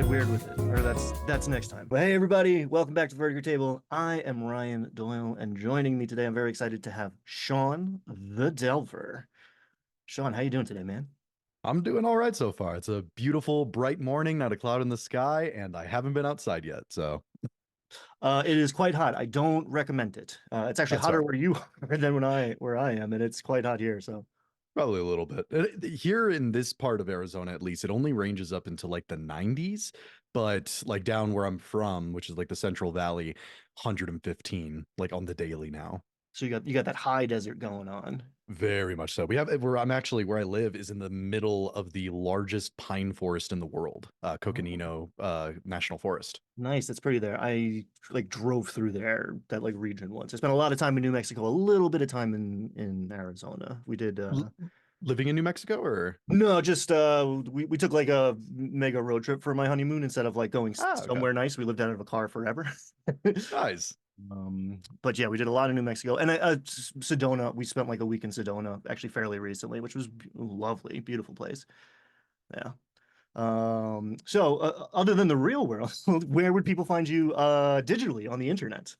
get weird with it, or that's next time. But hey, everybody, welcome back to the Vertigo Table. I am Ryan Doyle, and joining me today, I'm very excited to have Shawn the Delver. Shawn, how you doing today, man? I'm doing all right so far. It's a beautiful, bright morning, not a cloud in the sky, and I haven't been outside yet, so It is quite hot. I don't recommend it. It's actually that's hotter fair. where you are than where I am, and it's quite hot here. So, Probably a little bit. Here in this part of Arizona, at least, it only ranges up into like the 90s, but like down where I'm from, which is like the Central Valley, 115, like on the daily now. so you got that high desert going on. Very much so. We have where I'm actually where I live is in the middle of the largest pine forest in the world, Oh, Coconino National Forest. nice. That's pretty there. I like drove through there, that like region once. I spent a lot of time in New Mexico, a little bit of time in Arizona. We did L Living in New Mexico, or No, just we took like a mega road trip for my honeymoon instead of like going okay, somewhere nice. We lived out of a car forever. nice. But yeah, we did a lot in New Mexico and Sedona. We spent like a week in Sedona actually fairly recently, which was lovely, beautiful place. Yeah. So other than the real world, where would people find you digitally on the internet?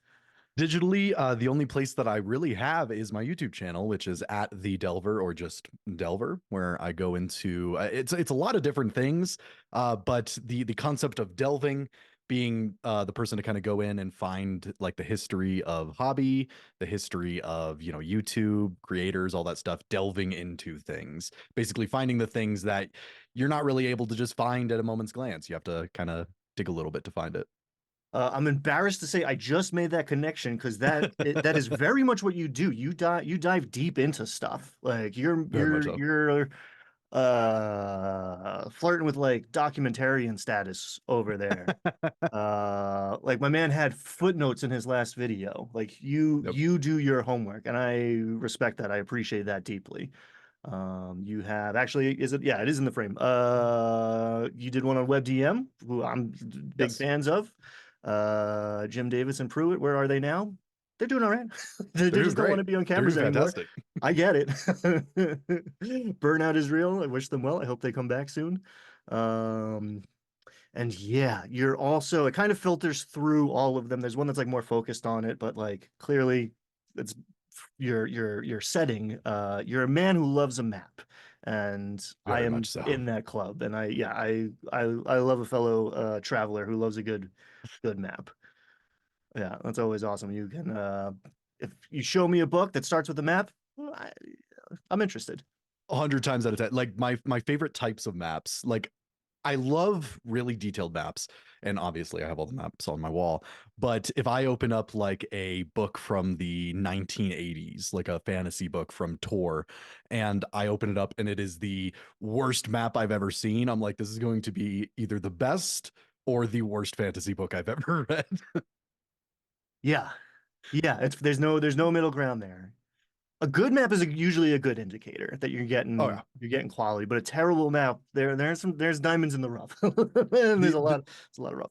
Digitally, the only place that I really have is my YouTube channel, which is at the Delver or just Delver, where I go into it's a lot of different things, but the concept of delving being the person to kind of go in and find like the history of hobby, the history of YouTube creators, all that stuff, delving into things, basically finding the things that you're not really able to just find at a moment's glance. You have to kind of dig a little bit to find it. I'm embarrassed to say I just made that connection because that is very much what you do. You dive deep into stuff. Like you're Very much you're so. you're flirting with like documentarian status over there. Like my man had footnotes in his last video. Like you Yep. you do your homework, and I respect that. I appreciate that deeply. You have actually, is it? Yeah, it is in the frame. You did one on WebDM, who I'm big Yes. fans of. Jim Davis and Pruitt, where are they now? They're doing all right. They They're doing just don't want great. to be on They're cameras doing anymore. fantastic. I get it. Burnout is real. I wish them well. I hope they come back soon. Um, and yeah, you're also, it kind of filters through all of them. There's one that's like more focused on it, but like clearly it's your setting. You're a man who loves a map, and I Very much am so. in that club. And I love a fellow traveler who loves a good map. Yeah, that's always awesome. You can if you show me a book that starts with a map, well, I'm interested. 100 times out of 10. Like my favorite types of maps. Like I love really detailed maps, and obviously I have all the maps on my wall. But if I open up like a book from the 1980s, like a fantasy book from Tor, and I open it up and it is the worst map I've ever seen, I'm like, this is going to be either the best or the worst fantasy book I've ever read. Yeah, yeah. There's no middle ground there. A good map is usually a good indicator that you're Oh getting yeah. you're getting quality, but a terrible map, there's diamonds in the rough. And The, there's a lot of rough.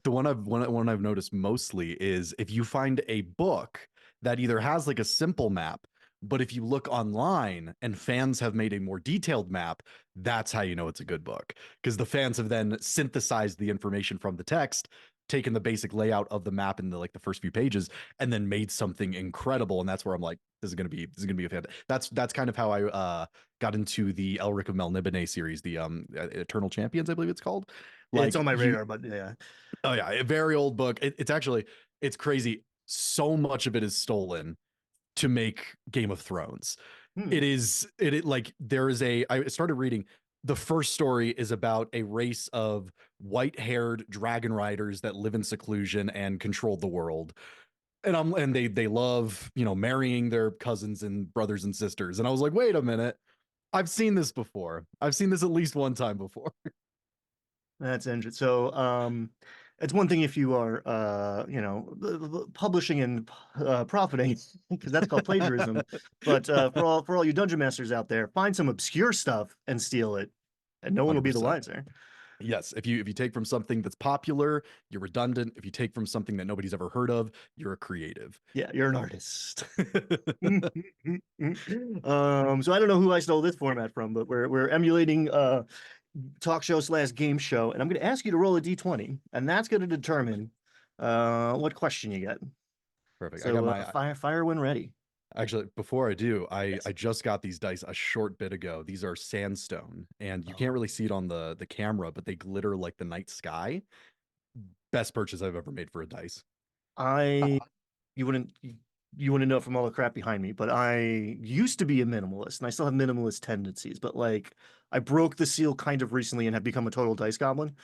the one I've noticed mostly is if you find a book that either has like a simple map, but if you look online and fans have made a more detailed map, that's how you know it's a good book. Because the fans have then synthesized the information from the text, taken the basic layout of the map in the like the first few pages, and then made something incredible. And that's where I'm like, this is gonna be a fan. That's kind of how I got into the Elric of Melniboné series, the Eternal Champions, I believe it's called. It's Like on my you radar, but yeah. Oh yeah, a very old book. It's actually it's crazy. So much of it is stolen to make Game of Thrones. Hmm. It like there is a I started reading the first story is about a race of white-haired dragon riders that live in seclusion and control the world. And they love, marrying their cousins and brothers and sisters. And I was like, "Wait a minute. I've seen this before. I've seen this at least one time before." That's interesting. So, it's one thing if you are, publishing and profiting, because that's called plagiarism. But for all you dungeon masters out there, find some obscure stuff and steal it, and no one will be the 100%. wiser. Yes, if you take from something that's popular, you're redundant. If you take from something that nobody's ever heard of, you're a creative. Yeah, you're an artist. So I don't know who I stole this format from, but we're emulating talk show slash game show, and I'm going to ask you to roll a d20, and that's going to determine what question you get. Perfect. I got So my fire when ready. actually before I do, Yes. I just got these dice a short bit ago. These are sandstone, and you can't Oh, really see it on the camera, but they glitter like the night sky. Best purchase I've ever made for a dice. I you wouldn't you wouldn't know from all the crap behind me, but I used to be a minimalist, and I still have minimalist tendencies. But like, I broke the seal kind of recently and have become a total dice goblin.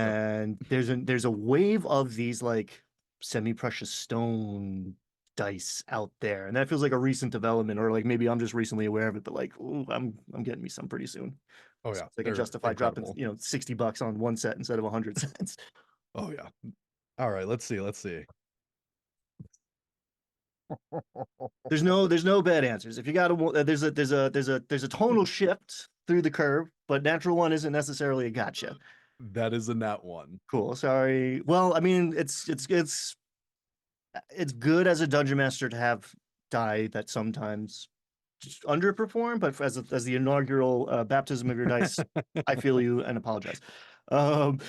Yep. And there's a wave of these like semi-precious stone dice out there, and that feels like a recent development, or like maybe I'm just recently aware of it. But like, ooh, I'm getting me some pretty soon. Oh So yeah, I can they're justify dropping, incredible. $60 on one set instead of 100 cents. Oh yeah. All right, let's see. Let's see. There's no bad answers. If you got a there's a tonal shift through the curve, but natural one isn't necessarily a gotcha. That is a nat one. Cool. Sorry. Well, I mean, it's good as a dungeon master to have die that sometimes just underperform, but as the inaugural baptism of your dice, I feel you and apologize. Um,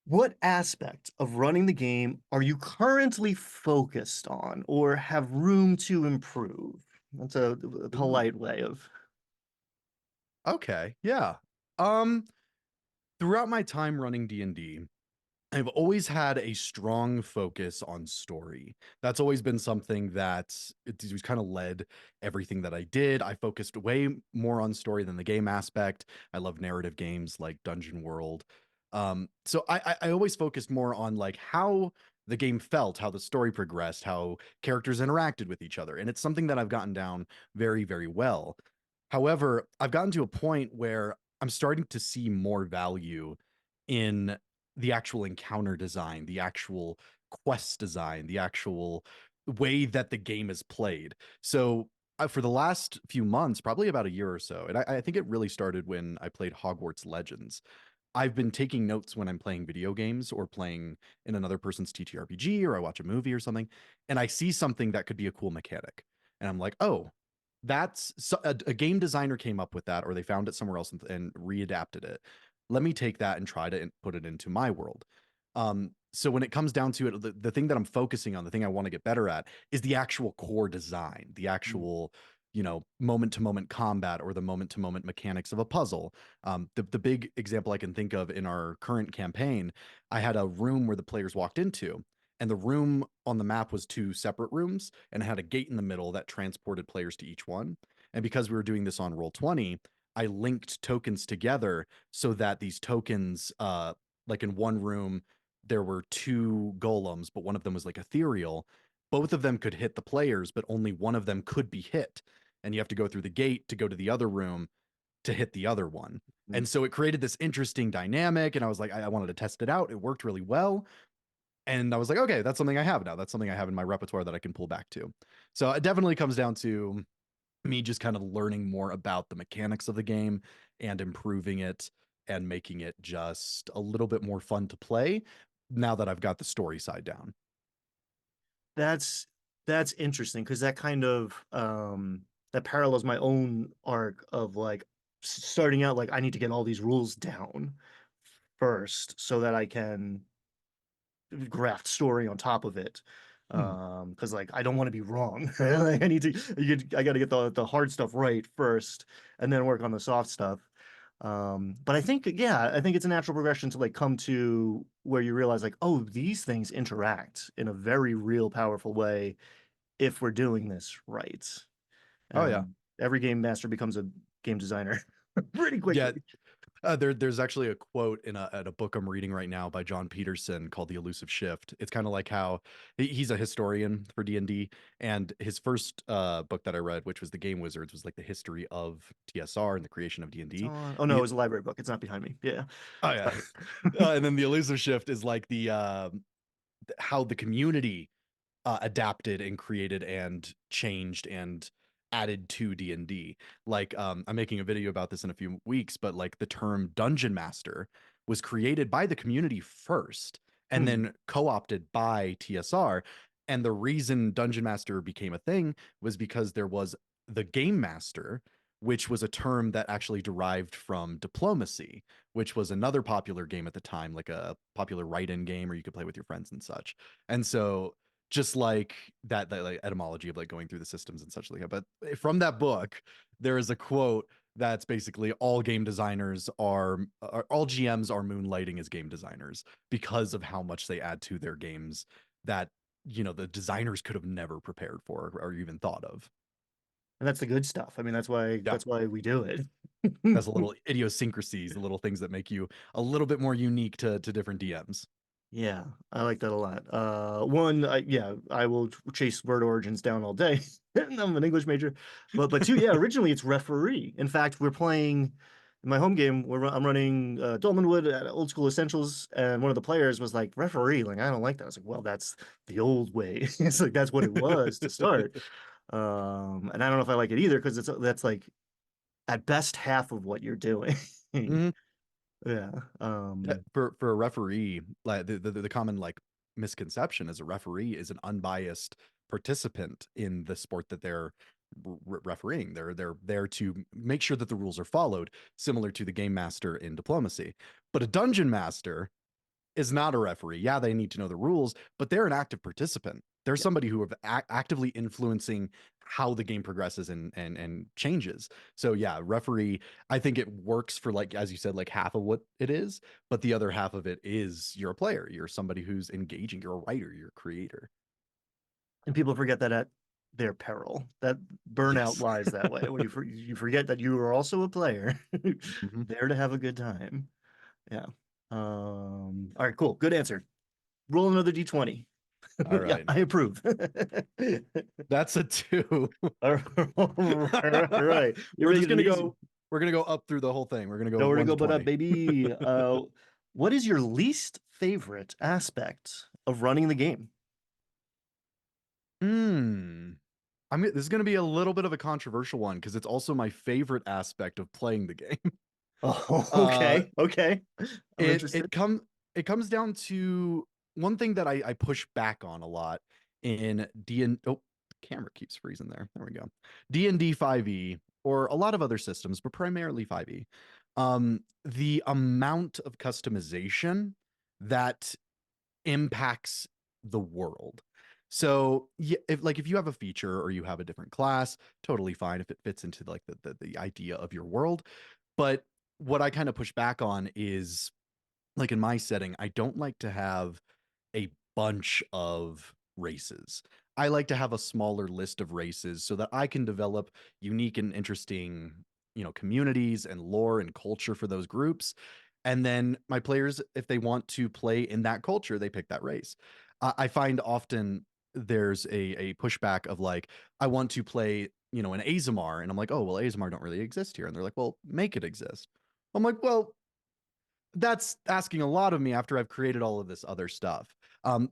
what aspect of running the game are you currently focused on or have room to improve? That's a Ooh. polite way of. Okay. Yeah. Um, throughout my time running D&D, I've always had a strong focus on story. That's always been something that it was kind of led everything that I did. I focused way more on story than the game aspect. I love narrative games like Dungeon World. So I always focused more on like how the game felt, how the story progressed, how characters interacted with each other, and it's something that I've gotten down very, very well. However, I've gotten to a point where I'm starting to see more value in the actual encounter design, the actual quest design, the actual way that the game is played. So for the last few months, probably about a year or so, and I think it really started when I played Hogwarts Legends. I've been taking notes when I'm playing video games or playing in another person's TTRPG or I watch a movie or something, and I see something that could be a cool mechanic. And I'm like, oh, that's so, a game designer came up with that, or they found it somewhere else and readapted it. Let me take that and try to put it into my world. So when it comes down to it, the thing that I'm focusing on, the thing I want to get better at, is the actual core design, the actual, moment to moment combat or the moment to moment mechanics of a puzzle. The big example I can think of in our current campaign, I had a room where the players walked into, and the room on the map was two separate rooms and it had a gate in the middle that transported players to each one. And because we were doing this on Roll20, I linked tokens together so that these tokens, like in one room, there were two golems, but one of them was like ethereal. Both of them could hit the players, but only one of them could be hit. And you have to go through the gate to go to the other room to hit the other one. And so it created this interesting dynamic. And I was like, I wanted to test it out. It worked really well. And I was like, okay, that's something I have now. That's something I have in my repertoire that I can pull back to. So it definitely comes down to me just kind of learning more about the mechanics of the game and improving it and making it just a little bit more fun to play now that I've got the story side down. That's that's interesting because that kind of that parallels my own arc of like starting out like I need to get all these rules down first so that I can graft story on top of it. Hmm. Because like I don't want to be wrong. Like, I got to get the hard stuff right first and then work on the soft stuff. But I think, yeah, I think it's a natural progression to like come to where you realize like, oh, these things interact in a very real, powerful way if we're doing this right. Oh yeah. And every game master becomes a game designer pretty Yeah, quickly. there's actually a quote in a book I'm reading right now by John Peterson called The Elusive Shift. It's kind of like how he's a historian for D&D, and his first book that I read, which was The Game Wizards, was like the history of TSR and the creation of It's D&D. on. Oh no, The it's a library book. It's not behind me. Yeah. Oh yeah. Sorry. And then The Elusive Shift is like the how the community adapted and created and changed and added to D&D. Like I'm making a video about this in a few weeks, but like the term dungeon master was created by the community first and Hmm. then co-opted by TSR. And the reason dungeon master became a thing was because there was the game master which was a term that actually derived from diplomacy, which was another popular game at the time, like a popular write-in game, or you could play with your friends and such. And so just like that like etymology of like going through the systems and such like that. But from that book, there is a quote that's basically all game designers are all GMs are moonlighting as game designers because of how much they add to their games that the designers could have never prepared for or even thought of. And that's the good stuff. I mean, Yeah. that's why we do it. That's a little idiosyncrasies, the little things that make you a little bit more unique to different DMs. Yeah, I like that a lot. One, yeah, I will chase word origins down all day. I'm an English major, but two, yeah, originally it's referee. In fact, we're playing in my home game. I'm running Dolmenwood at Old School Essentials, and one of the players was like referee. Like, I don't like that. I was like, well, that's the old way. It's like that's what it was to start. And I don't know if I like it either because that's like at best half of what you're doing. Mhm. Yeah. For a referee, like the common like misconception is a referee is an unbiased participant in the sport that they're refereeing. They're there to make sure that the rules are followed, similar to the game master in diplomacy. But a dungeon master is not a referee. Yeah, they need to know the rules, but they're an active participant. They're Yeah. somebody who are actively influencing how the game progresses and changes. So yeah, referee, I think it works for like as you said, like half of what it is, but the other half of it is you're a player. You're somebody who's engaging. You're a writer. You're a creator. And people forget that at their peril. That burnout Yes. lies that way. When you forget that you are also a player, Mhm. there to have a good time. Yeah. All right, cool. Good answer. Roll another d20. All Yeah, right. I approve. That's a two. All right. You We're ready to just get an gonna easy? go. We're gonna go up through the whole thing. We're gonna go Nowhere to one go to but up, 20. baby. What is your least favorite aspect of running the game? Hmm. This is going to be a little bit of a controversial one because it's also my favorite aspect of playing the game. Oh, Uh, okay. Okay. I'm it interested. it come it comes down to one thing that I push back on a lot in D and oh, camera keeps freezing there. There we go. D&D 5e or a lot of other systems, but primarily 5e. The amount of customization that impacts the world. So yeah, if you have a feature or you have a different class, totally fine if it fits into like the idea of your world. But what I kind of push back on is like in my setting, I don't like to have a bunch of races. I like to have a smaller list of races so that I can develop unique and interesting, communities and lore and culture for those groups. And then my players, if they want to play in that culture, they pick that race. I find often there's a pushback of like, I want to play, an Azamar. And I'm like, oh, well, Azamar don't really exist here. And they're like, well, make it exist. I'm like, well, that's asking a lot of me after I've created all of this other stuff.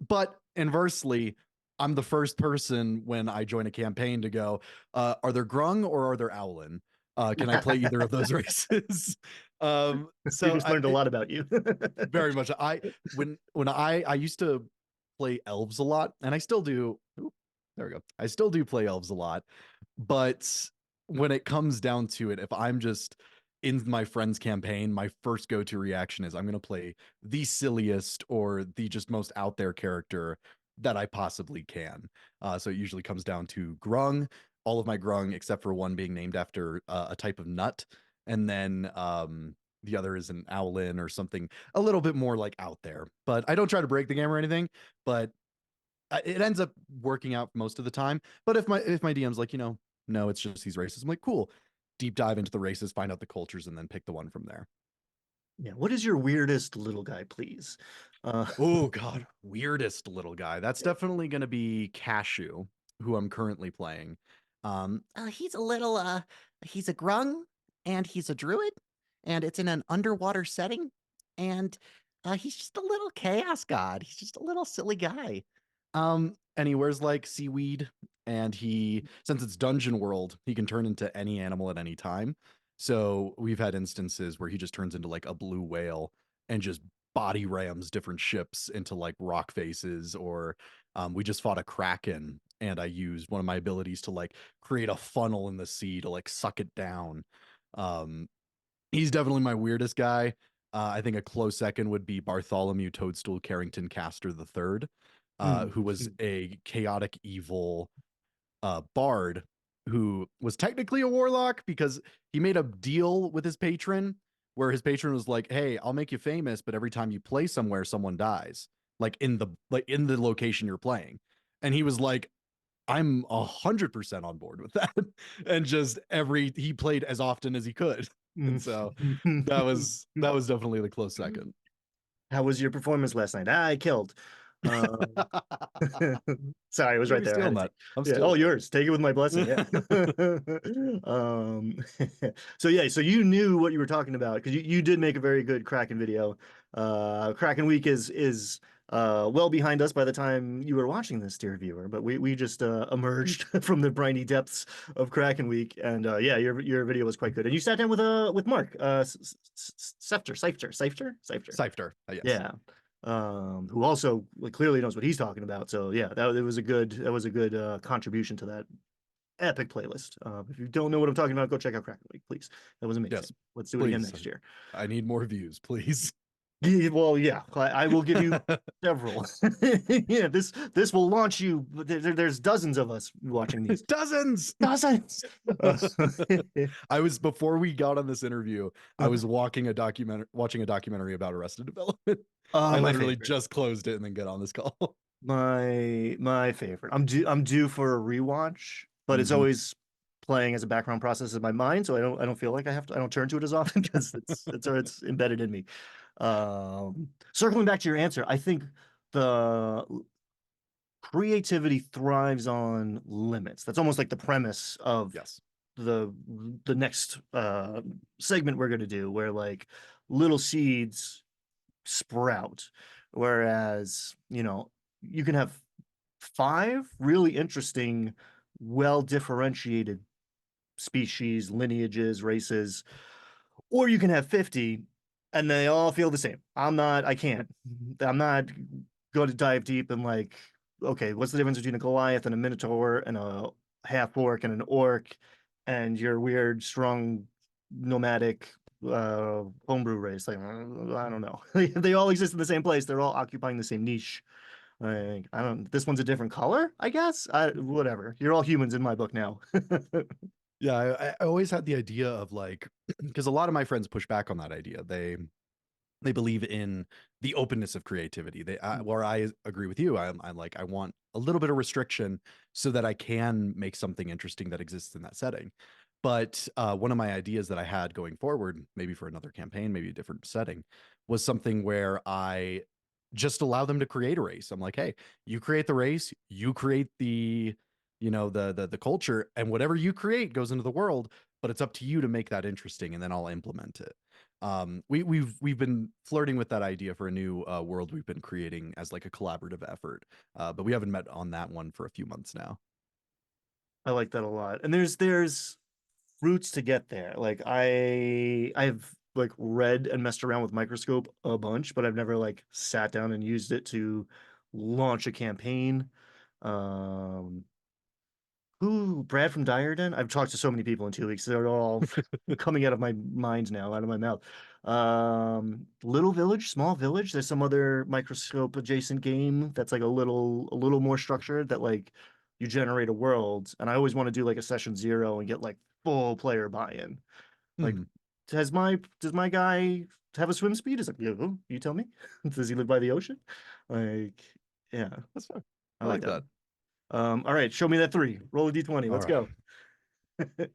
But inversely, I'm the first person when I join a campaign to go, are there Grung or are there Owlin? Can I play either of those races? We so just I learned a lot about you. very much when I used to play elves a lot, and I still do. Oop, there we go. I still do play elves a lot, but when it comes down to it, if I'm just in my friend's campaign, my first go-to reaction is I'm going to play the silliest or the just most out there character that I possibly can. So it usually comes down to Grung. All of my Grung, except for one being named after a type of nut, and then the other is an Owlin or something a little bit more like out there. But I don't try to break the game or anything, but it ends up working out most of the time. But if my DM's like, no, it's just these races, I'm like, cool. Deep dive into the races, find out the cultures, and then pick the one from there. Yeah. What is your weirdest little guy, please? Uh, Oh God, weirdest little guy. That's definitely gonna be Cashew, who I'm currently playing. He's a grung and he's a druid and it's in an underwater setting and he's just a little chaos god. He's just a little silly guy. And he wears like seaweed, and since it's dungeon world, he can turn into any animal at any time. So we've had instances where he just turns into like a blue whale and just body rams different ships into like rock faces, or we just fought a kraken and I used one of my abilities to like create a funnel in the sea to like suck it down. Um, he's definitely my weirdest guy. I think a close second would be Bartholomew Toadstool Carrington Castor the Third, who was a chaotic evil bard who was technically a warlock because he made a deal with his patron where his patron was like, "Hey, I'll make you famous, but every time you play somewhere, someone dies, like in the location you're playing." And he was like, "I'm 100% on board with that," and just he played as often as he could, and so that was definitely the close second. How was your performance last night? I killed. Um, Sorry, it was You're right gonna be there. I had stealing to that. take. I'm Yeah. Oh, stealing that. yours. Take it with my blessing. Yeah. um, so yeah, so you knew what you were talking about because you did make a very good Kraken video. Kraken Week is well behind us by the time you were watching this, dear viewer. But we just emerged from the briny depths of Kraken Week, and yeah, your video was quite good. And you sat down with Mark, Seifter. Sifter, yes. Yeah. Who also like, clearly knows what he's talking about. So yeah, that was a good contribution to that epic playlist. If you don't know what I'm talking about, go check out Kraken Week, please. That was amazing. Yes, Let's do it again please. next year. I need more views, please. Well, yeah, I will give you several. Yeah, this will launch you. There's dozens of us watching these. Dozens. Dozens. I was before we got on this interview, I was watching a documentary about Arrested Development. I My literally favorite. just closed it and then get on this call. My favorite. I'm due for a rewatch, but it's always playing as a background process in my mind, so I don't feel like I don't turn to it as often because it's embedded in me. Circling back to your answer, I think the creativity thrives on limits. That's almost like the premise of Yes. the next segment we're gonna do, where like little seeds sprout, whereas you can have five really interesting, well differentiated species, lineages, races, or you can have 50 and they all feel the same. I can't. I'm not going to dive deep and like, okay, what's the difference between a Goliath and a Minotaur and a half orc and an orc and your weird, strong, nomadic homebrew race? Like, I don't know. They all exist in the same place. They're all occupying the same niche. Like, I don't, this one's a different color, I guess. Whatever. You're all humans in my book now. Yeah, I always had the idea of like, because a lot of my friends push back on that idea. They believe in the openness of creativity. Where I agree with you. I'm like, I want a little bit of restriction so that I can make something interesting that exists in that setting. But one of my ideas that I had going forward, maybe for another campaign, maybe a different setting, was something where I just allow them to create a race. I'm like, hey, you create the race, you create the culture, and whatever you create goes into the world. But it's up to you to make that interesting, and then I'll implement it. We've been flirting with that idea for a new world we've been creating as like a collaborative effort, but we haven't met on that one for a few months now. I like that a lot. And there's routes to get there. Like I've like read and messed around with microscope a bunch, but I've never like sat down and used it to launch a campaign. Um Who, Brad from Dyerden? I've talked to so many people in 2 weeks. They're all coming out of my mind now, out of my mouth. Little Village, Small Village. There's some other microscope adjacent game that's like a little more structured that like you generate a world. And I always want to do like a session 0 and get like full player buy-in. Like, Hmm. does my guy have a swim speed? Is like, you tell me. Does he live by the ocean? Like, yeah, That's fine. I I like like that. that. All right, show me that 3. Roll a d20. All Let's right. go.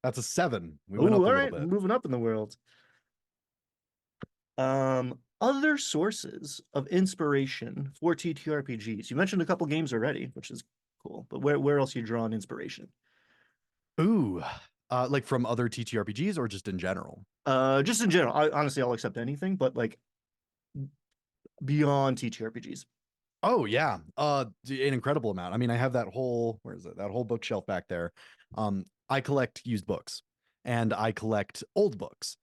That's a 7. We went Oh, up a all little right, bit. moving up in the world. Other sources of inspiration for TTRPGs. You mentioned a couple games already, which is cool. But where else you draw on inspiration? Ooh, like from other TTRPGs or just in general? Just in general. Honestly, I'll accept anything, but like beyond TTRPGs. Oh yeah, an incredible amount. I mean, I have that whole where is it? That whole bookshelf back there. I collect used books and I collect old books.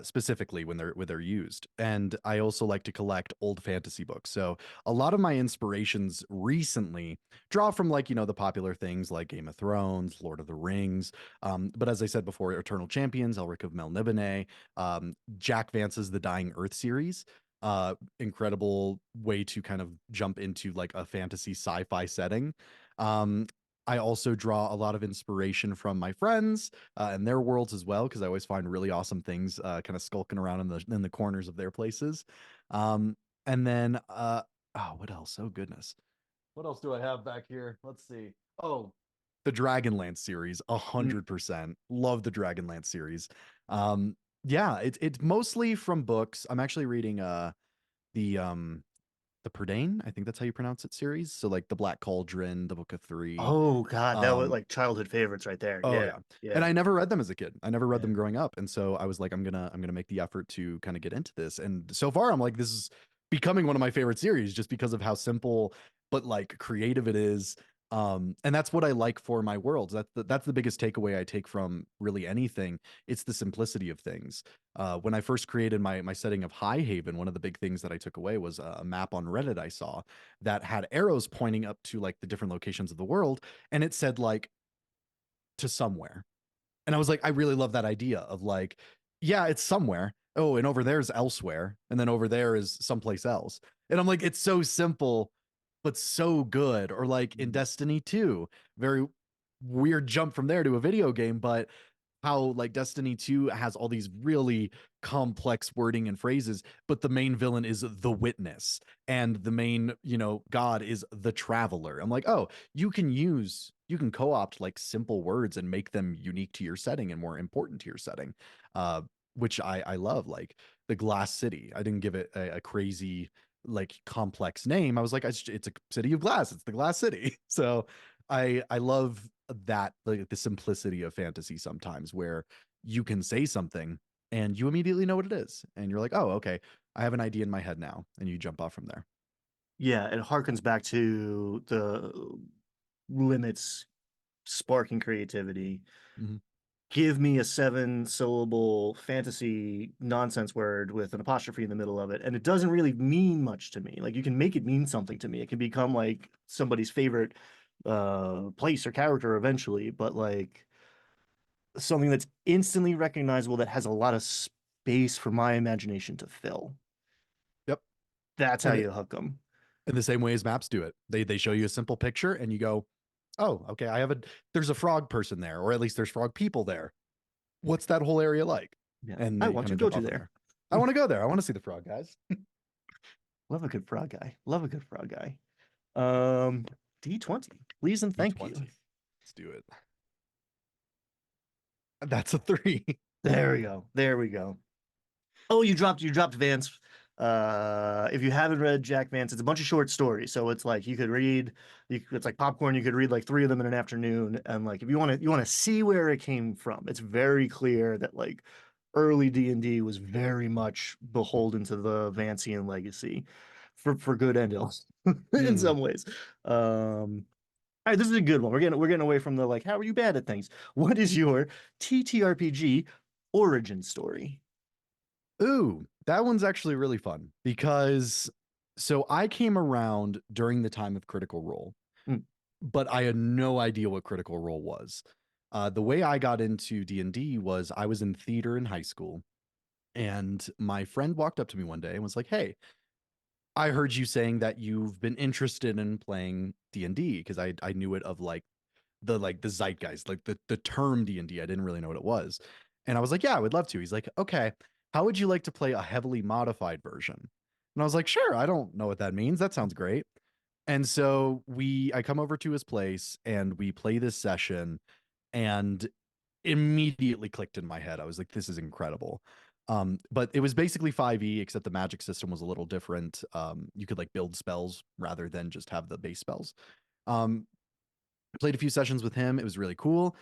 specifically when they're used. And I also like to collect old fantasy books. So a lot of my inspirations recently draw from, like, the popular things like Game of Thrones, Lord of the Rings. But as I said before, Eternal Champions, Elric of Melniboné, Jack Vance's The Dying Earth series. Incredible way to kind of jump into like a fantasy sci-fi setting. I also draw a lot of inspiration from my friends and their worlds as well, because I always find really awesome things kind of skulking around in the corners of their places. And then oh, what else? Oh goodness, what else do I have back here? Let's see. Oh, the Dragonlance series, 100% love the Dragonlance series. Yeah, it's mostly from books. I'm actually reading the Prydain, I think that's how you pronounce it, series. So like the Black Cauldron, the Book of Three. Oh God, that was Um, like childhood favorites right there. Oh Yeah, yeah. And yeah, I never read them as a kid. I never read yeah. them growing up. And so I was like, I'm gonna make the effort to kind of get into this. And so far I'm like, this is becoming one of my favorite series just because of how simple but like creative it is. And that's what I like for my worlds. That's the biggest takeaway I take from really anything. It's the simplicity of things. When I first created my setting of High Haven, one of the big things that I took away was a map on Reddit I saw that had arrows pointing up to like the different locations of the world, and it said like to somewhere. And I was like, I really love that idea of like, yeah, it's somewhere. Oh, and over there's elsewhere. And then over there is someplace else. And I'm like, it's so simple, but so good. Or like in Mhm. Destiny 2, very weird jump from there to a video game, but how like Destiny 2 has all these really complex wording and phrases, but the main villain is the witness and the main, god is the traveler. I'm like, oh, you can co-opt like simple words and make them unique to your setting and more important to your setting. Which I love, like the Glass City. I didn't give it a crazy like complex name. I was like, it's a city of glass. It's the Glass City. So I love that, like the simplicity of fantasy sometimes, where you can say something and you immediately know what it is, and you're like, oh, okay, I have an idea in my head now, and you jump off from there. Yeah, it harkens back to the limits sparking creativity. Mhm. Give me a 7 syllable fantasy nonsense word with an apostrophe in the middle of it, and it doesn't really mean much to me. Like you can make it mean something to me. It can become like somebody's favorite place or character eventually, but like something that's instantly recognizable that has a lot of space for my imagination to fill. Yep. That's how And you hook them. in the same way as maps do it, they show you a simple picture and you go, oh, okay, there's a frog person there, or at least there's frog people there. What's that whole area like? Yeah, And I they want kind to of go jump to off from there. there. I want to go there. I want to see the frog guys. Love a good frog guy. Love a good frog guy. Um, D20, please and thank you. D20. Let's do it. That's a 3. There we go. There we go. Oh, you dropped Vance. If you haven't read Jack Vance, it's a bunch of short stories. So it's like it's like popcorn. You could read like 3 of them in an afternoon. And like if you want to see where it came from, it's very clear that like early D&D was very much beholden to the Vancian legacy for good and ill in Mm. some ways. All right, this is a good one. We're getting away from the like, how are you bad at things? What is your TTRPG origin story? Ooh, that one's actually really fun because so I came around during the time of Critical Role, Mm, but I had no idea what Critical Role was. The way I got into D&D was I was in theater in high school, and my friend walked up to me one day and was like, "Hey, I heard you saying that you've been interested in playing D&D," because I knew it of like the zeitgeist, like the term D&D. I didn't really know what it was. And I was like, yeah, I would love to. He's like, okay, how would you like to play a heavily modified version? And I was like, sure, I don't know what that means. That sounds great. And so I come over to his place and we play this session, and immediately clicked in my head. I was like, this is incredible. But it was basically 5e, except the magic system was a little different. You could like build spells rather than just have the base spells. Um, Played a few sessions with him. It was really cool.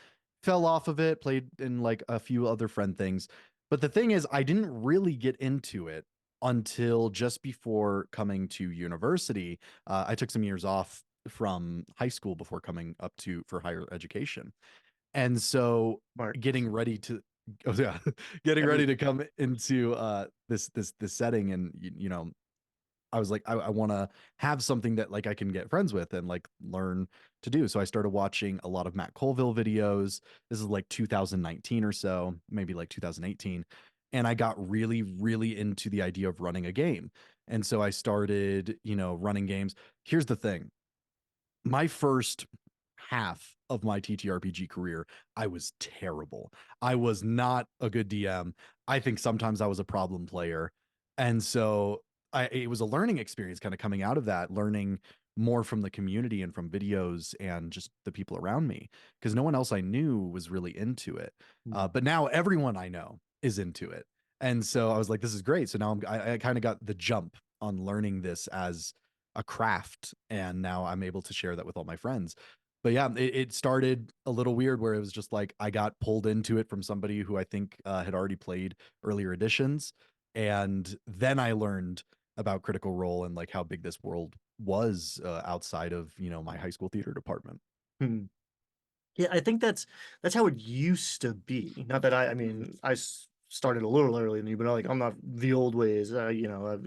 Fell off of it, played in like a few other friend things. But the thing is, I didn't really get into it until just before coming to university. I took some years off from high school before coming up to for higher education. And so Smart. getting ready to oh yeah, getting Every ready to come into this setting, and you know, I was like, I want to have something that like I can get friends with and like learn to do. So I started watching a lot of Matt Colville videos. This is like 2019 or so, maybe like 2018. And I got really, really into the idea of running a game. And so I started, you know, running games. Here's the thing, my first half of my TTRPG career, I was terrible. I was not a good DM. I think sometimes I was a problem player. And so it was a learning experience kind of coming out of that, learning more from the community and from videos and just the people around me, because no one else I knew was really into it. But now everyone I know is into it. And so I was like, this is great. So now I kind of got the jump on learning this as a craft, and now I'm able to share that with all my friends. But yeah, it started a little weird where it was just like I got pulled into it from somebody who I think had already played earlier editions, and then I learned about Critical Role and like how big this world was outside of, you know, my high school theater department. Hmm. Yeah, I think that's how it used to be. Not that I mean, started a little earlier than you, but like I'm not the old ways. You know,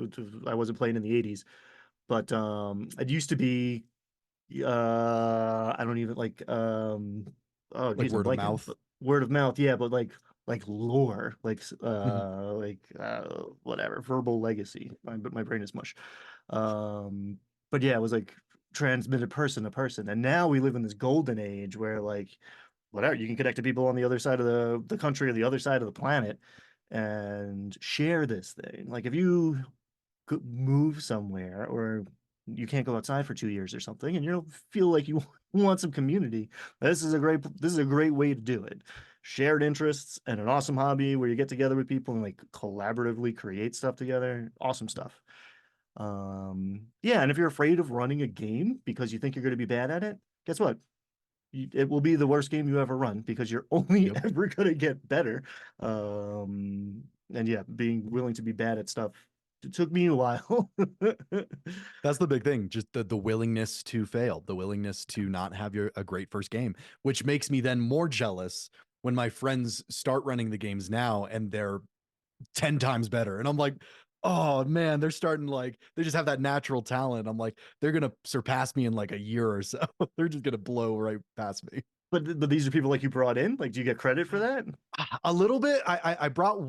I wasn't playing in the '80s, but it used to be. I don't even like. Oh, Like geez, I'm word of blanking. mouth. But word of mouth, yeah, but like lore, Mhm. whatever, verbal legacy. My brain is mush. Um, but yeah, it was like transmitted person to person, and now we live in this golden age where like whatever you can connect to people on the other side of the country or the other side of the planet and share this thing. Like if you could move somewhere or you can't go outside for 2 years or something and you don't feel like you want some community, this is a great way to do it. Shared interests and an awesome hobby where you get together with people and like collaboratively create stuff together. Awesome stuff. Yeah, and if you're afraid of running a game because you think you're going to be bad at it, guess what? It will be the worst game you ever run because you're only Yep. ever going to get better. And yeah, being willing to be bad at stuff, it took me a while. That's the big thing, just the willingness to fail, the willingness to not have a great first game, which makes me then more jealous when my friends start running the games now and they're 10 times better. And I'm like, oh man, they're starting like they just have that natural talent. I'm like, they're gonna surpass me in like a year or so. They're just gonna blow right past me. But these are people like you brought in. Like, do you get credit for that? A little bit. I brought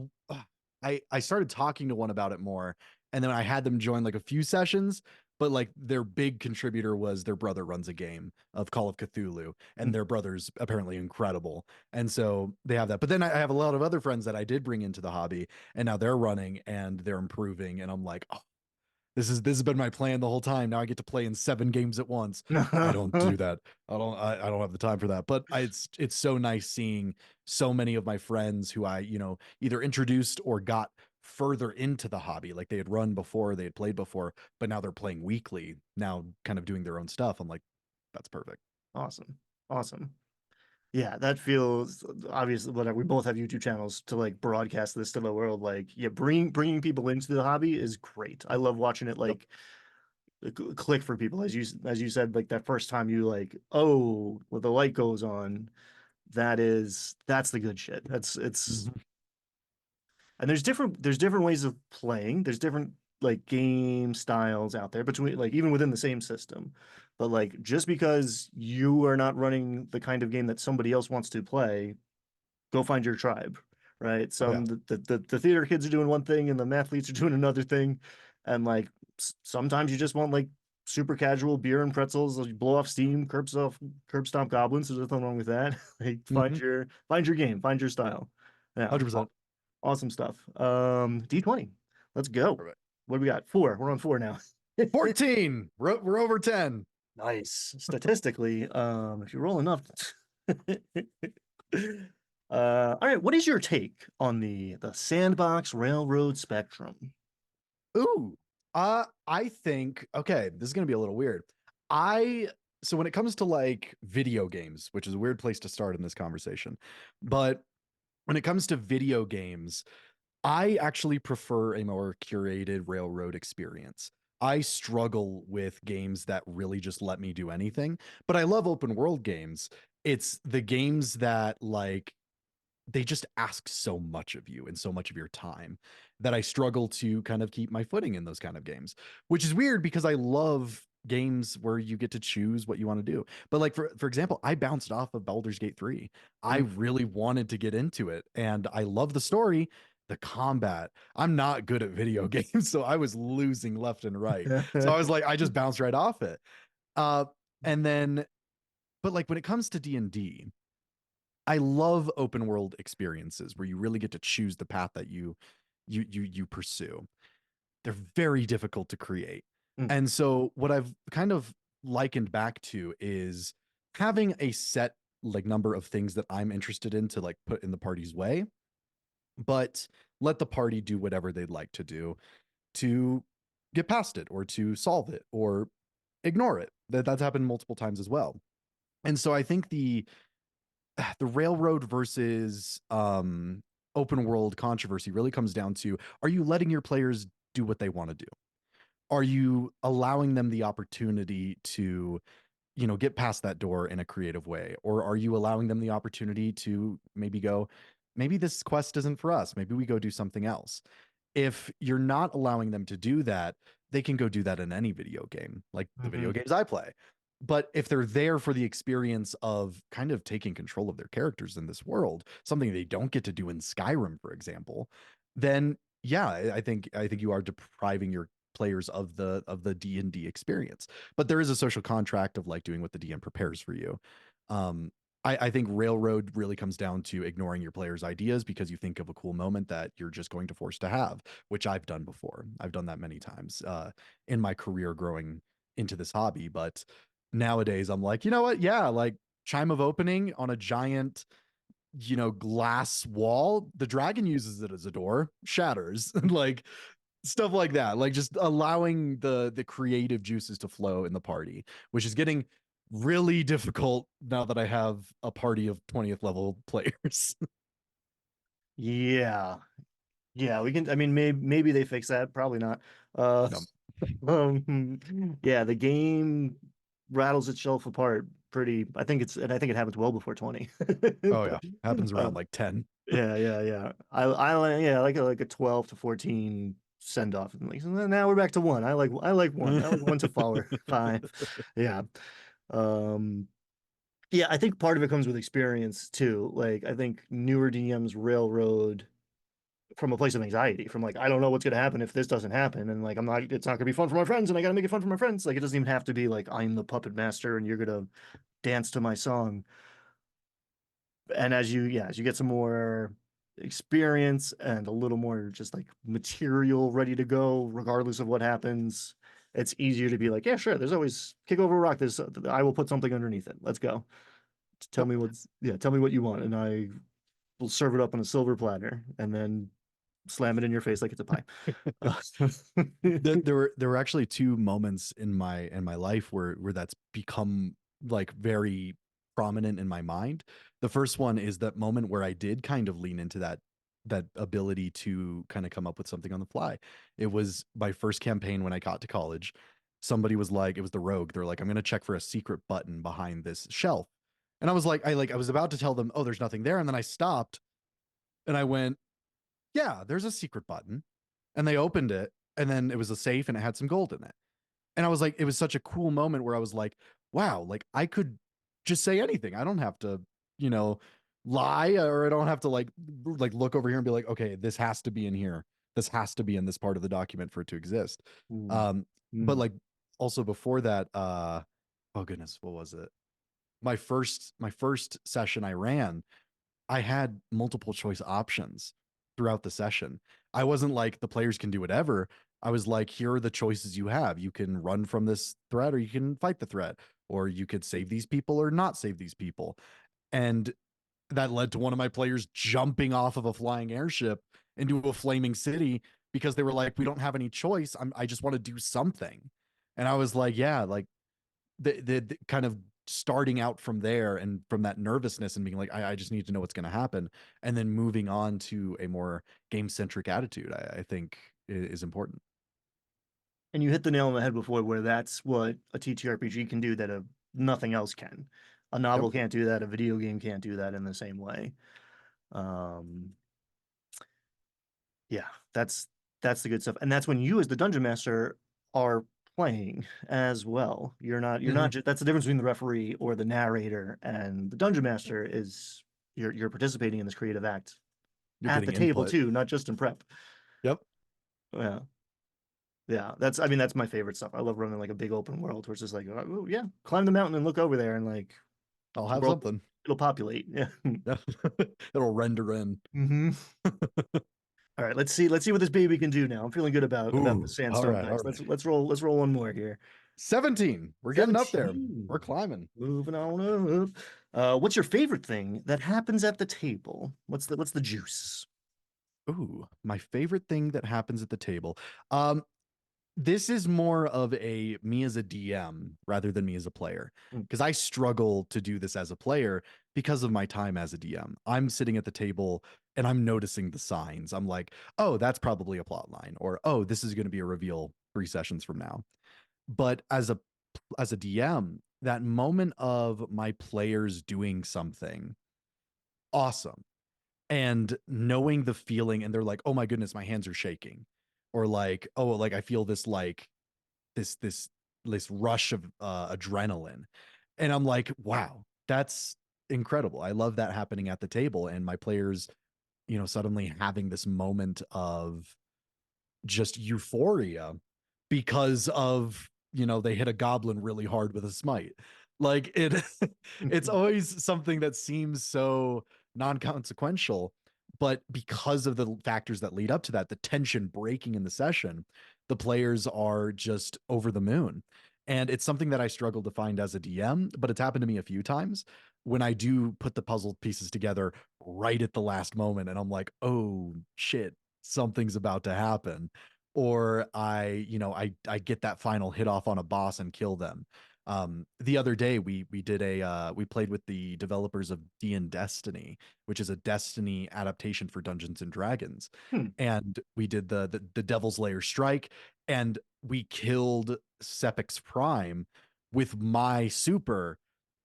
I started talking to one about it more, and then I had them join like a few sessions. But like their big contributor was their brother runs a game of Call of Cthulhu, and Mm. their brother's apparently incredible, and so they have that. But then I have a lot of other friends that I did bring into the hobby, and now they're running and they're improving, and I'm like, oh, this has been my plan the whole time. Now I get to play in 7 games at once. I don't do that. I don't have the time for that. But it's so nice seeing so many of my friends who I, you know, either introduced or got further into the hobby. Like they had run before, they had played before, but now they're playing weekly, now kind of doing their own stuff. I'm like, that's perfect. Awesome. Awesome. Yeah, that feels obviously whatever. We both have YouTube channels to like broadcast this to the world. Like, yeah, bringing people into the hobby is great. I love watching it Yep. like click for people as you said like that first time you like oh well the light goes on, that's the good shit. That's it's Mhm. and there's different ways of playing. There's different like game styles out there between like even within the same system. But like just because you are not running the kind of game that somebody else wants to play, go find your tribe, right? Oh yeah. The theater kids are doing one thing and the mathletes are doing another thing, and like sometimes you just want like super casual beer and pretzels, like, blow off steam, curb stomp goblins. There's nothing wrong with that. Like Hmm. find your game, find your style. Yeah, 100%. awesome stuff. D20, let's go. Perfect. What do we got? Four. We're on four now. 14. We're over 10. Nice. Statistically, if you roll enough. All right, what is your take on the sandbox railroad spectrum? Ooh. I think okay, this is gonna be a little weird. I so when it comes to like video games, which is a weird place to start in this conversation, but when it comes to video games, I actually prefer a more curated railroad experience. I struggle with games that really just let me do anything, but I love open world games. It's the games that like they just ask so much of you and so much of your time that I struggle to kind of keep my footing in those kind of games, which is weird because I love games where you get to choose what you want to do. But like for example, I bounced off of Baldur's Gate 3. I Mm. really wanted to get into it and I love the story, the combat. I'm not good at video games, so I was losing left and right. So I was like I just bounced right off it. Uh and then but like when it comes to D&D, I love open world experiences where you really get to choose the path that you pursue. They're very difficult to create. Mm. And so what I've kind of likened back to is having a set like number of things that I'm interested in to like put in the party's way, but let the party do whatever they'd like to do to get past it or to solve it or ignore it. That's happened multiple times as well. And so I think the railroad versus open world controversy really comes down to, are you letting your players do what they want to do? Are you allowing them the opportunity to, get past that door in a creative way? Or are you allowing them the opportunity to maybe go, maybe this quest isn't for us, maybe we go do something else? If you're not allowing them to do that, they can go do that in any video game, like the video Mhm. games I play. But if they're there for the experience of kind of taking control of their characters in this world, something they don't get to do in Skyrim, for example, then yeah, I think you are depriving your players of the D&D experience. But there is a social contract of like doing what the DM prepares for you. Um, I think Railroad really comes down to ignoring your players' ideas because you think of a cool moment that you're just going to force to have, which I've done before. I've done that many times in my career growing into this hobby. But nowadays, I'm like, you know what? Yeah, like chime of opening on a giant, glass wall. The dragon uses it as a door, shatters, like stuff like that, like just allowing the creative juices to flow in the party, which is getting really difficult now that I have a party of 20th level players. Yeah. Yeah, we can. I mean, maybe they fix that. Probably not. Uh, No. yeah, the game rattles itself apart pretty. I think it happens well before 20. Oh But yeah, happens uh, around like 10. yeah. Yeah, like a 12 to 14 send off. And like, so now we're back to one. I like one. I like one to follow. Five. Yeah. Um, yeah, I think part of it comes with experience too. Like I think newer DMs railroad from a place of anxiety, from like, I don't know what's gonna happen if this doesn't happen. And like it's not gonna be fun for my friends, and I gotta make it fun for my friends. Like it doesn't even have to be like I'm the puppet master and you're gonna dance to my song. And as you get some more experience and a little more just like material ready to go, regardless of what happens, it's easier to be like, yeah, sure, there's always kick over a rock. I will put something underneath it. Let's go. Yep. Tell me what you want, and I will serve it up on a silver platter and then slam it in your face like it's a pie. Uh, There were actually two moments in my life where that's become like very prominent in my mind. The first one is that moment where I did kind of lean into that ability to kind of come up with something on the fly. It was my first campaign when I got to college. Somebody was like, it was the rogue. They're like, I'm gonna check for a secret button behind this shelf. And I was like, I was about to tell them, oh, there's nothing there. And then I stopped and I went, yeah, there's a secret button. And they opened it, and then it was a safe and it had some gold in it. And I was like, it was such a cool moment where I was like, wow, like I could just say anything. I don't have to, you know, lie, or I don't have to like look over here and be like, okay, this has to be in here. This has to be in this part of the document for it to exist. Ooh. Um, but Mm. like also before that, oh goodness, what was it? My first session I ran, I had multiple choice options throughout the session. I wasn't like the players can do whatever. I was like, here are the choices you have. You can run from this threat or you can fight the threat, or you could save these people or not save these people. And that led to one of my players jumping off of a flying airship into a flaming city because they were like, we don't have any choice. I just want to do something. And I was like, yeah, like the kind of starting out from there and from that nervousness and being like, I just need to know what's going to happen, and then moving on to a more game centric attitude, I think is important. And you hit the nail on the head before, where that's what a TTRPG can do that nothing else can. A Yep. novel can't do that. A video game can't do that in the same way. Um, yeah, that's the good stuff, and that's when you as the dungeon master are playing as well. You're not just, that's the difference between the referee or the narrator and the dungeon master is you're participating in this creative act You're at the getting table input. too, not just in prep. Yep. Yeah. Yeah, that's I mean that's my favorite stuff. I love running like a big open world where it's just like, oh yeah, climb the mountain and look over there and like I'll the have world something. it'll populate. Yeah. Yeah. It'll render in. Mm-hmm. All right, let's see what this baby can do now. I'm feeling good about the Ooh, all sandstone right, all dice. right. Let's roll one more here. 17. We're getting up there. 17. We're climbing. Moving on up. What's your favorite thing that happens at the table? What's the juice? Ooh, my favorite thing that happens at the table. Um, this is more of a me as a DM rather than me as a player Mm. because I struggle to do this as a player because of my time as a DM. I'm sitting at the table and I'm noticing the signs. I'm like, oh, that's probably a plot line, or oh, this is going to be a reveal 3 sessions from now. But as a DM, that moment of my players doing something awesome and knowing the feeling and they're like, oh my goodness, my hands are shaking, or like, oh, like I feel this like this this this rush of adrenaline, and I'm like, wow, that's incredible. I love that happening at the table and my players, suddenly having this moment of just euphoria because of, they hit a goblin really hard with a smite. Like it it's always something that seems so non-consequential, but because of the factors that lead up to that, the tension breaking in the session, the players are just over the moon. And it's something that I struggle to find as a DM, but it's happened to me a few times when I do put the puzzle pieces together right at the last moment and I'm like, "Oh shit, something's about to happen." Or I get that final hit off on a boss and kill them. The other day we did we played with the developers of D and Destiny, which is a Destiny adaptation for Dungeons and Dragons, Hmm. and we did the Devil's Lair strike, and we killed Sepix Prime with my super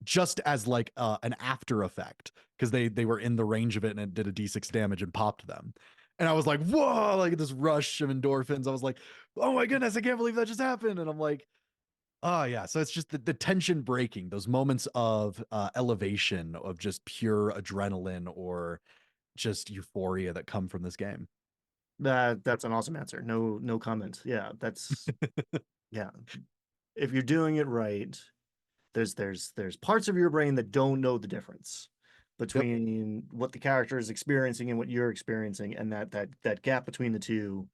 just as like an after effect because they were in the range of it and it did a d6 damage and popped them. And I was like, whoa, like this rush of endorphins. I was like, oh my goodness, I can't believe that just happened. And I'm like, oh yeah. So it's just the tension breaking, those moments of elevation, of just pure adrenaline or just euphoria that come from this game. That's an awesome answer. No comment. Yeah, that's yeah. If you're doing it right, there's parts of your brain that don't know the difference Yep. between what the character is experiencing and what you're experiencing, and that gap between the two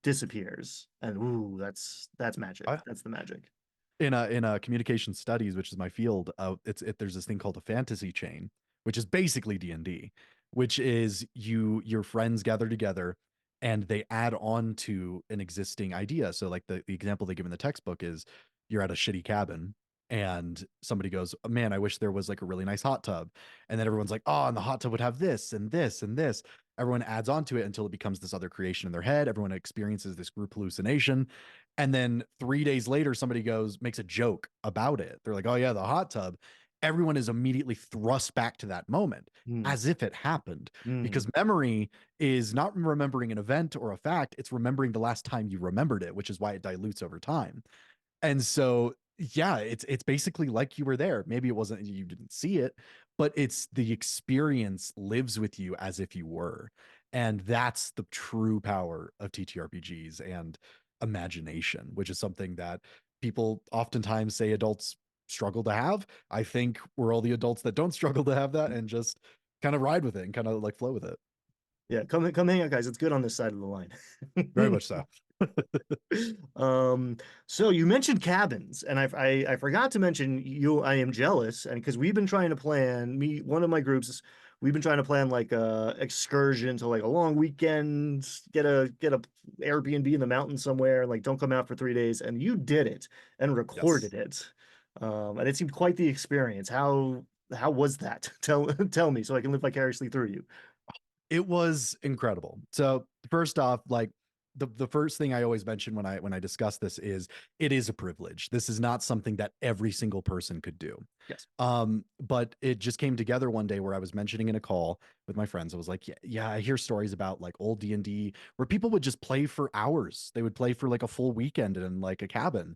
disappears. And ooh, that's magic. I, That's the magic. in a communication studies, which is my field, there's this thing called a fantasy chain, which is basically D&D, which is your friends gather together and they add on to an existing idea. So like the example they give in the textbook is you're at a shitty cabin and somebody goes, "Oh, man, I wish there was like a really nice hot tub." And then everyone's like, "Oh, and the hot tub would have this and this and this." Everyone adds on to it until it becomes this other creation in their head. Everyone experiences this group hallucination. And then 3 days later, somebody makes a joke about it. They're like, "Oh yeah, the hot tub." Everyone is immediately thrust back to that moment Mm, as if it happened, mm. because memory is not remembering an event or a fact, it's remembering the last time you remembered it, which is why it dilutes over time. And so, yeah, it's basically like you were there. Maybe it wasn't, you didn't see it, but it's the experience lives with you as if you were. And that's the true power of TTRPGs and imagination, which is something that people oftentimes say adults struggle to have. I think we're all the adults that don't struggle to have that and just kind of ride with it and kind of like flow with it. Yeah, come hang out, guys. It's good on this side of the line. Very much so. Um, so you mentioned cabins, and I forgot to mention you. I am jealous, and because we've been trying to plan one of my groups, we've been trying to plan like a excursion to like a long weekend, get a Airbnb in the mountains somewhere, like don't come out for 3 days, and you did it and Yes. recorded it, and it seemed quite the experience. How was that? Tell me so I can live vicariously through you. It was incredible. So, first off, like the first thing I always mention when I discuss this is it is a privilege. This is not something that every single person could do. Yes. But it just came together one day where I was mentioning in a call with my friends. I was like, yeah, I hear stories about like old D&D where people would just play for hours. They would play for like a full weekend in like a cabin.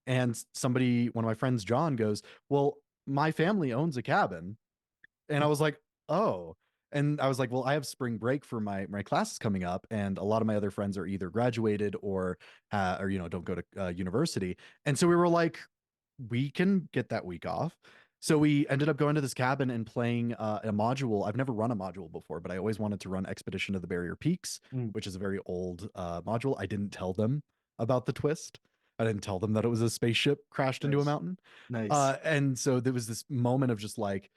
And one of my friends, John, goes, well, my family owns a cabin. And I was like, oh. And I was like, well, I have spring break for my classes coming up, and a lot of my other friends are either graduated or don't go to university. And so we were like, we can get that week off. So we ended up going to this cabin and playing a module. I've never run a module before, but I always wanted to run Expedition of the Barrier Peaks, Mm. which is a very old module. I didn't tell them about the twist. I didn't tell them that it was a spaceship crashed into a Nice. mountain. Nice. And so there was this moment of just like,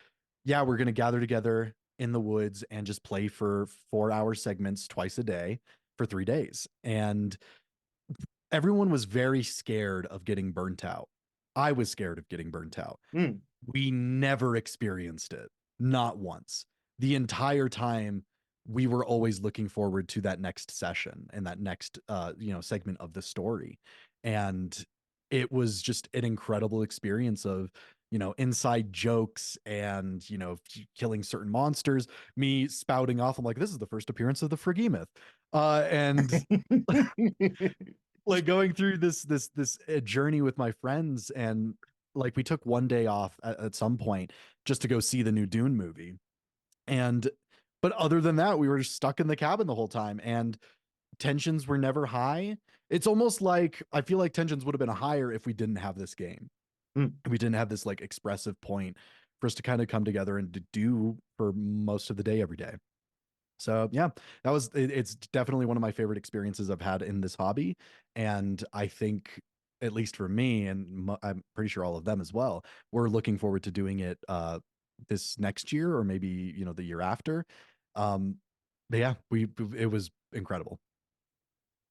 yeah, we're going to gather together in the woods and just play for 4-hour segments twice a day for 3 days. And everyone was very scared of getting burnt out. I was scared of getting burnt out. Mm. We never experienced it, not once. The entire time, we were always looking forward to that next session and that next segment of the story. And it was just an incredible experience of inside jokes and killing certain monsters, me spouting off, I'm like, this is the first appearance of the Phrygimuth, and like going through this journey with my friends. And like we took one day off at some point just to go see the new Dune movie. And but other than that, we were just stuck in the cabin the whole time, and tensions were never high. It's almost like I feel like tensions would have been higher if we didn't have this game. Mm. We didn't have this like expressive point for us to kind of come together and to do for most of the day every day. So yeah, it's definitely one of my favorite experiences I've had in this hobby. And I think, at least for me, and I'm pretty sure all of them as well, we're looking forward to doing it this next year, or maybe the year after. Um, but yeah, it was incredible.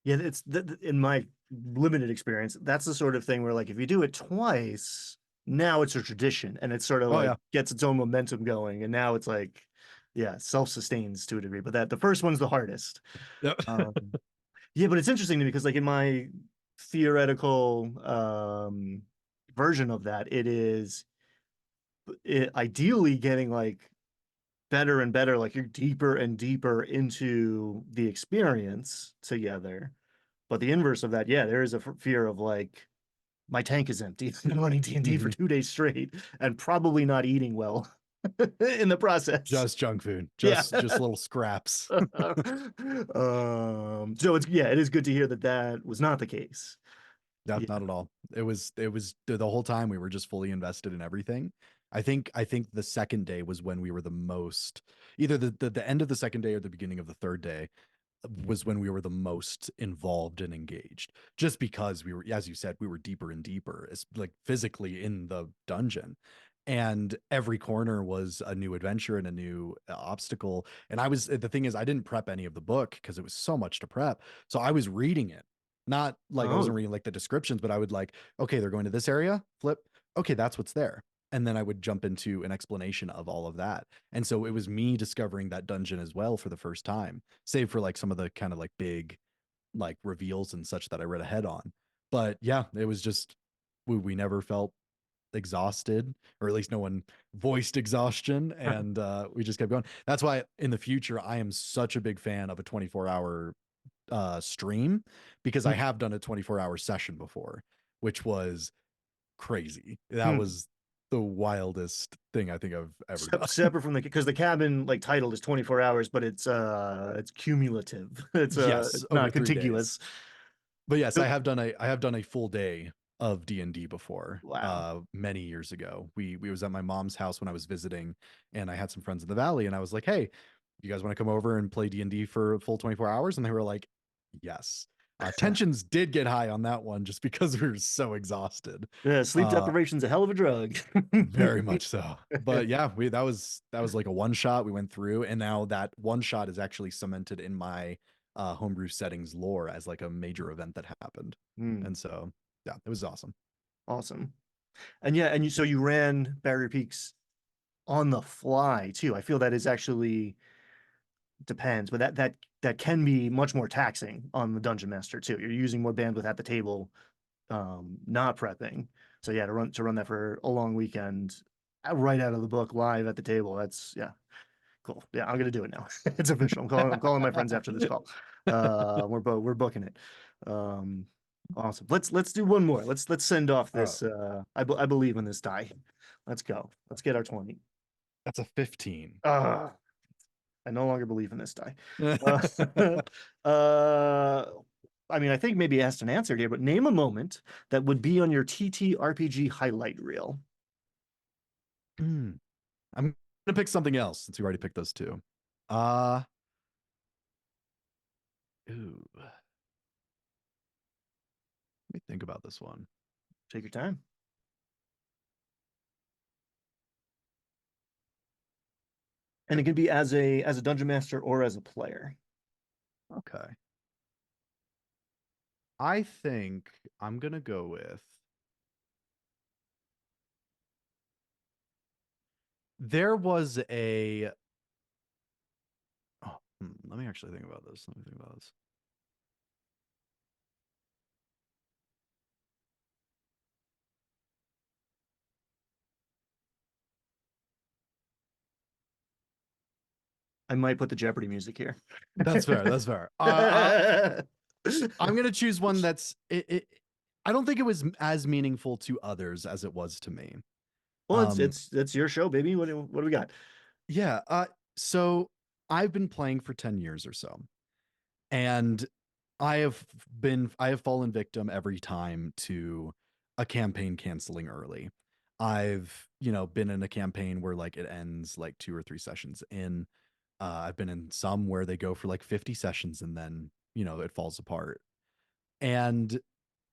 Yeah, it's in my limited experience, that's the sort of thing where like if you do it twice, now it's a tradition and it sort of Oh like yeah. gets its own momentum going, and now it's like, yeah, self-sustains to a degree. But the first one's the hardest. Yep. Um, yeah, but it's interesting to me because like in my theoretical version of that, ideally getting like better and better, like you're deeper and deeper into the experience together. But the inverse of that, yeah, there is a fear of like my tank is empty. I've been running D&D for Mhm. 2 days straight and probably not eating well in the process. Just junk food, Yeah. just little scraps. So it is good to hear that that was not the case. No, Yeah. not at all. It was the whole time we were just fully invested in everything. I think the second day was when we were the most, either the end of the second day or the beginning of the third day was when we were the most involved and engaged. Just because we were, as you said, we were deeper and deeper, as like physically in the dungeon. And every corner was a new adventure and a new obstacle. And the thing is, I didn't prep any of the book because it was so much to prep. So I was reading it. Not like I Oh, wasn't reading like the descriptions, but I would like, okay, they're going to this area, flip. Okay, that's what's there. And then I would jump into an explanation of all of that. And so it was me discovering that dungeon as well for the first time, save for like some of the kind of like big like reveals and such that I read ahead on. But yeah, it was just we never felt exhausted, or at least no one voiced exhaustion, and we just kept going. That's why in the future I am such a big fan of a 24-hour stream, because I have done a 24-hour session before, which was crazy. That hmm. was the wildest thing I think I've ever done. Separate from the, because the cabin like title is 24 hours, but it's cumulative. Yes, It's over not 3 days. contiguous. But yes, So, I have done a full day of D&D before, wow. many years ago. We was at my mom's house when I was visiting, and I had some friends in the valley, and I was like, "Hey, you guys want to come over and play D&D for a full 24 hours?" And they were like, "Yes." Tensions did get high on that one just because we were so exhausted. Yeah, sleep Uh deprivation's a hell of a drug. very much so. But yeah, we that was like a one shot we went through, and now that one shot is actually cemented in my homebrew settings lore as like a major event that happened. Hmm, And so yeah, it was awesome. awesome. And yeah, and so you ran Barrier Peaks on the fly too. I feel that is actually depends, but that can be much more taxing on the dungeon master too. You're using more bandwidth at the table, not prepping. So yeah, to run that for a long weekend, right out of the book, live at the table. That's yeah, cool. Yeah, I'm gonna do it now. It's official. I'm calling my friends after this call. We're booking it. Um, awesome. Let's do one more. Let's send off Oh, this. I believe in this die. Let's go. Let's get our 20. that's a 15. I no longer believe in this die. Uh, uh, I mean, I think maybe asked and answered here, but name a moment that would be on your TTRPG highlight reel. Hmm. I'm gonna pick something else since we already picked those two. Uh ooh. Let me think about this one. Take your time. And it can be as a dungeon master or as a player. Okay. I think I'm gonna go with there was a let me actually think about this. Let me think about this. I might put the Jeopardy music here. That's fair. That's fair. I'm gonna choose one that's it. I don't think it was as meaningful to others as it was to me. Well, Um, it's your show, baby. What do we got? yeah. So I've been playing for 10 years or so, and I have fallen victim every time to a campaign canceling early. I've, been in a campaign where like it ends like 2 or 3 sessions in. I've been in some where they go for like 50 sessions and then, it falls apart. And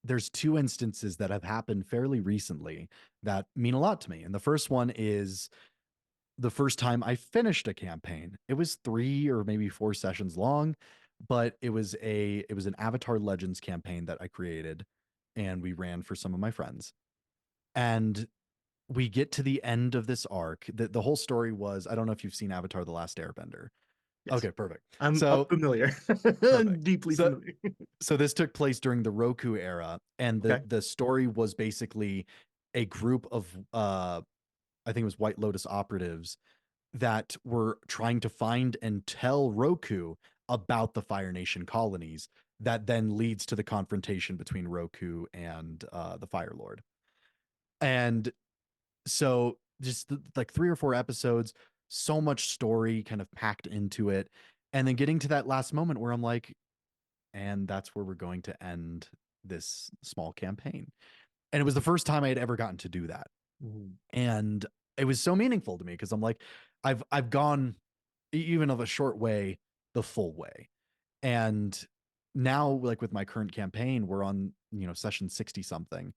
there's two instances that have happened fairly recently that mean a lot to me. And the first one is the first time I finished a campaign. It was 3 or maybe 4 sessions long, but it was an Avatar Legends campaign that I created and we ran for some of my friends. And we get to the end of this arc. The whole story was, I don't know if you've seen Avatar The Last Airbender. Yes, Okay, perfect. I'm So familiar. perfect. Deeply So familiar. so this took place during the Roku era, and the Okay. the story was basically a group of I think it was White Lotus operatives that were trying to find and tell Roku about the Fire Nation colonies. That then leads to the confrontation between Roku and the Fire Lord. And so just like 3 or 4 episodes, so much story kind of packed into it, and then getting to that last moment where I'm like, and that's where we're going to end this small campaign. And it was the first time I had ever gotten to do that. Mhm. And it was so meaningful to me because I'm like, I've gone even of a short way, the full way. And now, like with my current campaign, we're on, session 60 something.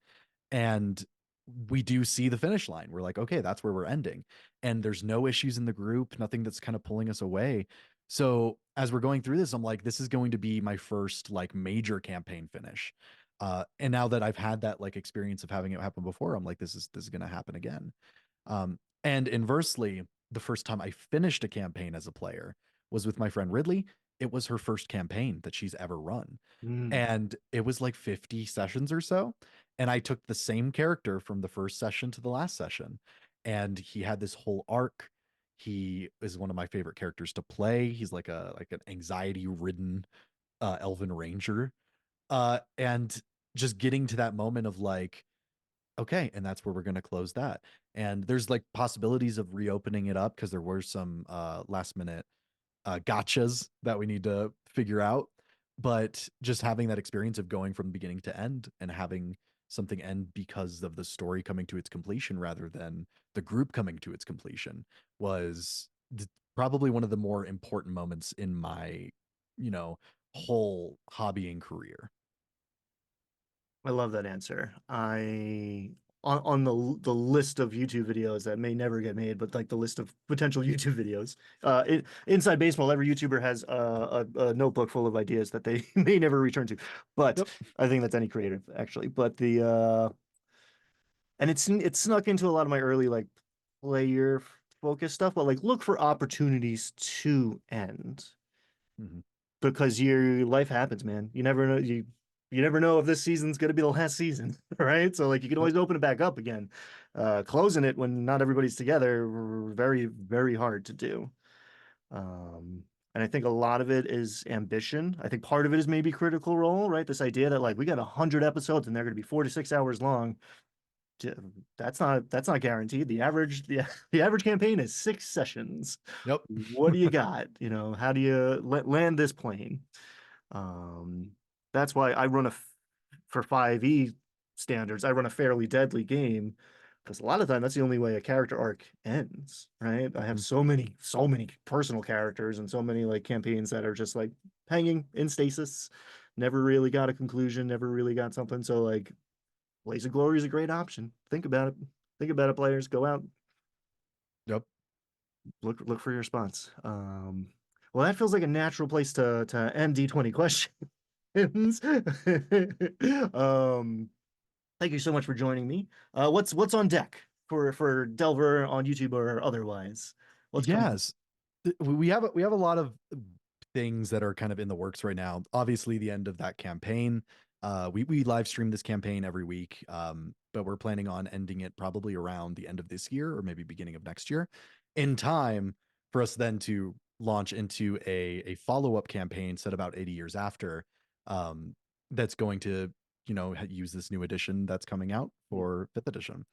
And we do see the finish line. We're like, okay, that's where we're ending. And there's no issues in the group, nothing that's kind of pulling us away. So as we're going through this, I'm like, this is going to be my first like major campaign finish. And now that I've had that like experience of having it happen before, I'm like, this is gonna happen again. And inversely, the first time I finished a campaign as a player was with my friend Ridley. It was her first campaign that she's ever run. Mm. And it was like 50 sessions or so. And I took the same character from the first session to the last session. And he had this whole arc. He is one of my favorite characters to play. He's like an anxiety ridden elven ranger. And just getting to that moment of like, okay, and that's where we're going to close that. And there's like possibilities of reopening it up because there were some last minute gotchas that we need to figure out. But just having that experience of going from beginning to end and having something end because of the story coming to its completion rather than the group coming to its completion was probably one of the more important moments in my, you know, whole hobbying career. I love that answer. On the list of YouTube videos that may never get made, but like the list of potential YouTube videos. Inside baseball, every YouTuber has a notebook full of ideas that they may never return to. But Yep. I think that's any creative actually. But the and it's snuck into a lot of my early like player focus stuff, but like look for opportunities to end. Mhm. because your life happens, man. You never know. You never know if this season's gonna be the last season, right? So like you can Yep. always open it back up again. Closing it when not everybody's together, very, very hard to do. And I think a lot of it is ambition. I think part of it is maybe Critical Role, right? This idea that like we got 100 episodes and they're going to be 4 to 6 hours long. That's not guaranteed. The average campaign is 6 sessions. Yep. What do you got? How do you land this plane? Um, that's why I run for 5e standards. I run a fairly deadly game because a lot of time that's the only way a character arc ends, right? I have Mhm. so many personal characters and so many like campaigns that are just like hanging in stasis, never really got a conclusion, never really got something. So like Blaze of Glory is a great option. Think about it. Think about it, players. Go out, Yep. look for your response. Well, that feels like a natural place to end D20 questions. um, Thank you so much for joining me. What's on deck for Delver on YouTube or otherwise? What's coming? Yes. We have a lot of things that are kind of in the works right now. Obviously, the end of that campaign. We live stream this campaign every week, but we're planning on ending it probably around the end of this year or maybe beginning of next year, in time for us then to launch into a follow up campaign set about 80 years after. Um, that's going to use this new edition that's coming out for fifth edition.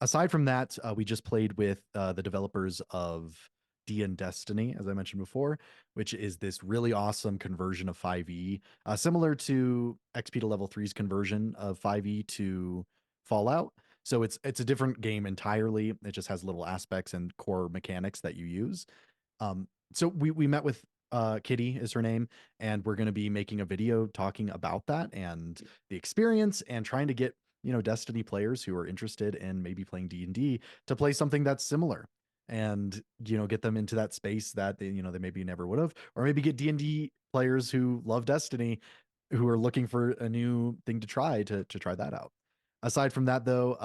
Aside from that, we just played with the developers of D and Destiny, as I mentioned before, which is this really awesome conversion of 5e, similar to XP to level 3's conversion of 5e to Fallout. So it's a different game entirely. It just has little aspects and core mechanics that you use. So we met with Kitty is her name, and we're going to be making a video talking about that and the experience and trying to get Destiny players who are interested in maybe playing D&D to play something that's similar and get them into that space that they maybe never would have, or maybe get D&D players who love Destiny who are looking for a new thing to try to try that out. Aside from that though,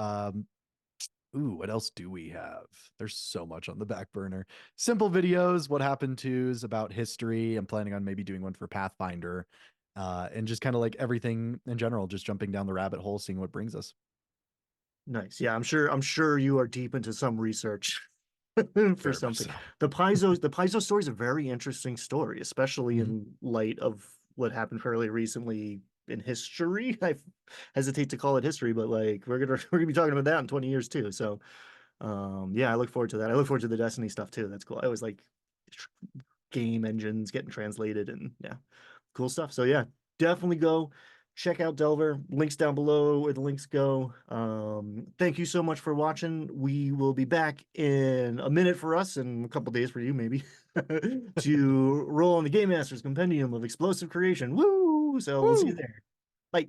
ooh, what else do we have? There's so much on the back burner. Simple videos, what happened to's about history. I'm planning on maybe doing one for Pathfinder, and just kind of like everything in general, just jumping down the rabbit hole, seeing what brings us. Nice. Yeah, I'm sure you are deep into some research for Very much something. so. The Paizo story is a very interesting story, especially Mhm. in light of what happened fairly recently in history. I hesitate to call it history, but like we're gonna be talking about that in 20 years too. So yeah, I look forward to that. I look forward to the Destiny stuff too. That's cool. I always like game engines getting translated and yeah, cool stuff. So yeah, definitely go check out Delver. Links down below where the links go. Thank you so much for watching. We will be back in a minute for us and a couple days for you maybe to roll on the Game Master's Compendium of Explosive Creation. Woo! So we'll see you Woo! there. Bye.